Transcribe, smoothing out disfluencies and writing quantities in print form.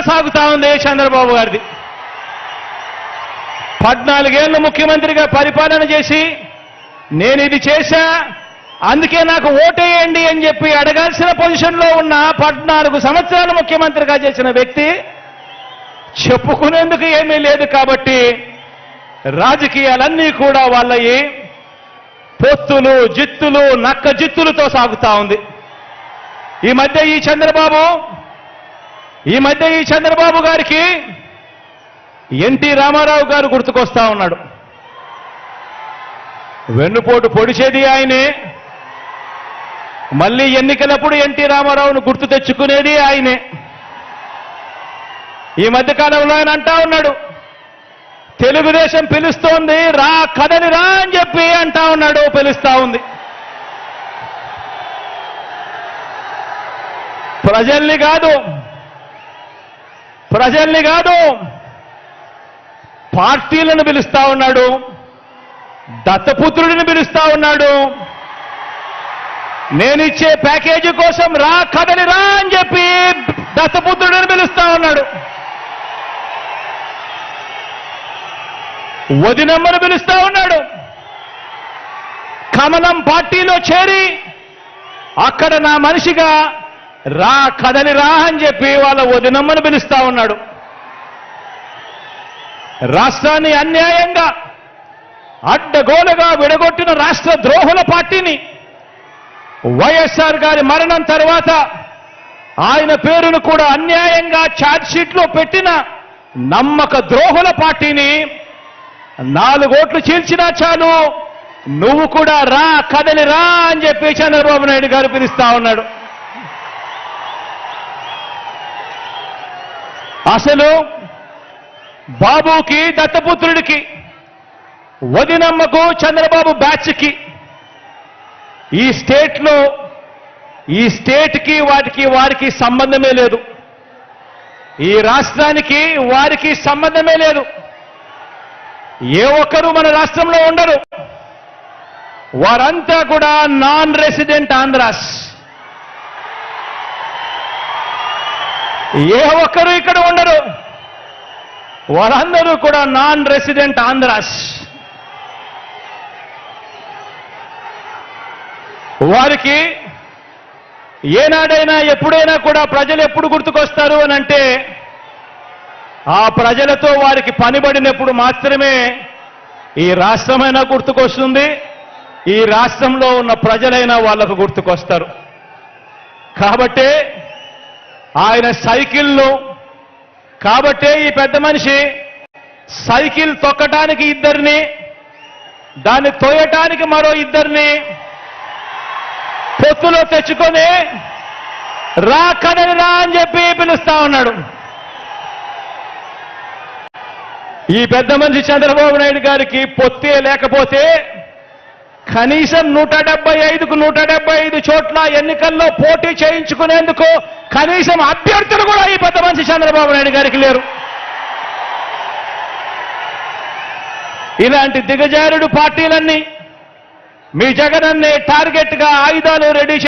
సాగుతా ఉంది చంద్రబాబు గారిది. 14 ఏళ్ళు ముఖ్యమంత్రిగా పరిపాలన చేసి నేను ఇది చేశా అందుకే నాకు ఓటేయండి అని చెప్పి అడగాల్సిన పొజిషన్లో ఉన్న 14 సంవత్సరాలు ముఖ్యమంత్రిగా చేసిన వ్యక్తి చెప్పుకునేందుకు ఏమీ లేదు కాబట్టి రాజకీయాలన్నీ కూడా వాళ్ళయి పొత్తులు జిత్తులు నక్క జిత్తులతో సాగుతా ఉంది. ఈ మధ్య ఈ చంద్రబాబు గారికి ఎన్టీ రామారావు గారు గుర్తుకొస్తా ఉన్నాడు. వెన్నుపోటు పొడిచేది ఆయనే, మళ్ళీ ఎన్నికలప్పుడు ఎన్టీ రామారావును గుర్తు తెచ్చుకునేది ఆయనే. ఈ మధ్యకాలంలో ఆయన అంటా ఉన్నాడు, తెలుగుదేశం పిలుస్తోంది రా కదలి రా అని చెప్పి అంటా ఉన్నాడు, పిలుస్తా ఉంది. ప్రజల్ని కాదు పార్టీలను పిలుస్తా ఉన్నాడు, దత్తపుత్రుడిని పిలుస్తా ఉన్నాడు. నేనిచ్చే ప్యాకేజీ కోసం రా కదలి రా అని చెప్పి దత్తపుత్రుడిని పిలుస్తా ఉన్నాడు. వదినమ్మను పిలుస్తా ఉన్నాడు. కమలం పార్టీలో చేరి అక్కడ నా మనిషిగా రా కదలి రా అని చెప్పి వాళ్ళ వదినమ్మను పిలుస్తా ఉన్నాడు. రాష్ట్రాన్ని అన్యాయంగా అడ్డగోలుగా విడగొట్టిన రాష్ట్ర ద్రోహుల పార్టీని వైఎస్ఆర్ గారి మరణం తర్వాత ఆయన పేరును కూడా అన్యాయంగా ఛార్జ్షీట్లో పెట్టిన నమ్మక ద్రోహుల పార్టీని 4 ఓట్లు చీల్చినా చాలు నువ్వు కూడా రా కదలి రా అని చెప్పి చంద్రబాబు నాయుడు గారు పిలుస్తా ఉన్నాడు. అసలు బాబుకి దత్తపుత్రుడికి వదినమ్మకు చంద్రబాబు బ్యాచ్కి ఈ స్టేట్కి వారికి సంబంధమే లేదు. ఈ రాష్ట్రానికి వారికి సంబంధమే లేదు. ఏ ఒక్కరూ మన రాష్ట్రంలో ఉండరు. వారంతా కూడా నాన్ రెసిడెంట్ ఆంధ్రాస్. ఏ ఒక్కరు ఇక్కడ ఉండరు. వారందరూ కూడా నాన్ రెసిడెంట్ ఆంధ్రాస్. వారికి ఏనాడైనా ఎప్పుడైనా కూడా ప్రజలు ఎప్పుడు గుర్తుకొస్తారు అని అంటే ఆ ప్రజలతో వారికి పనిబడినప్పుడు మాత్రమే ఈ రాష్ట్రమైనా గుర్తుకొస్తుంది, ఈ రాష్ట్రంలో ఉన్న ప్రజలైనా వాళ్లకు గుర్తుకొస్తారు. కాబట్టే ఆయన కాబట్టే ఈ పెద్ద మనిషి సైకిల్ తొక్కటానికి 2 దాన్ని తోయటానికి మరో 2 పొత్తులో తెచ్చుకొని రా కదలి రా అని చెప్పి పిలుస్తా ఉన్నాడు. ఈ పెద్ద మనిషి చంద్రబాబు నాయుడు గారికి పొత్తే లేకపోతే కనీసం 175కు 175 చోట్ల ఎన్నికల్లో పోటీ చేయించుకునేందుకు కనీసం అభ్యర్థులు కూడా ఈ పెద్ద మనిషి చంద్రబాబు నాయుడు గారికి లేరు. ఇలాంటి దిగజారుడు పార్టీలన్నీ మీ జగనన్నే టార్గెట్గా ఆయుధాలు రెడీ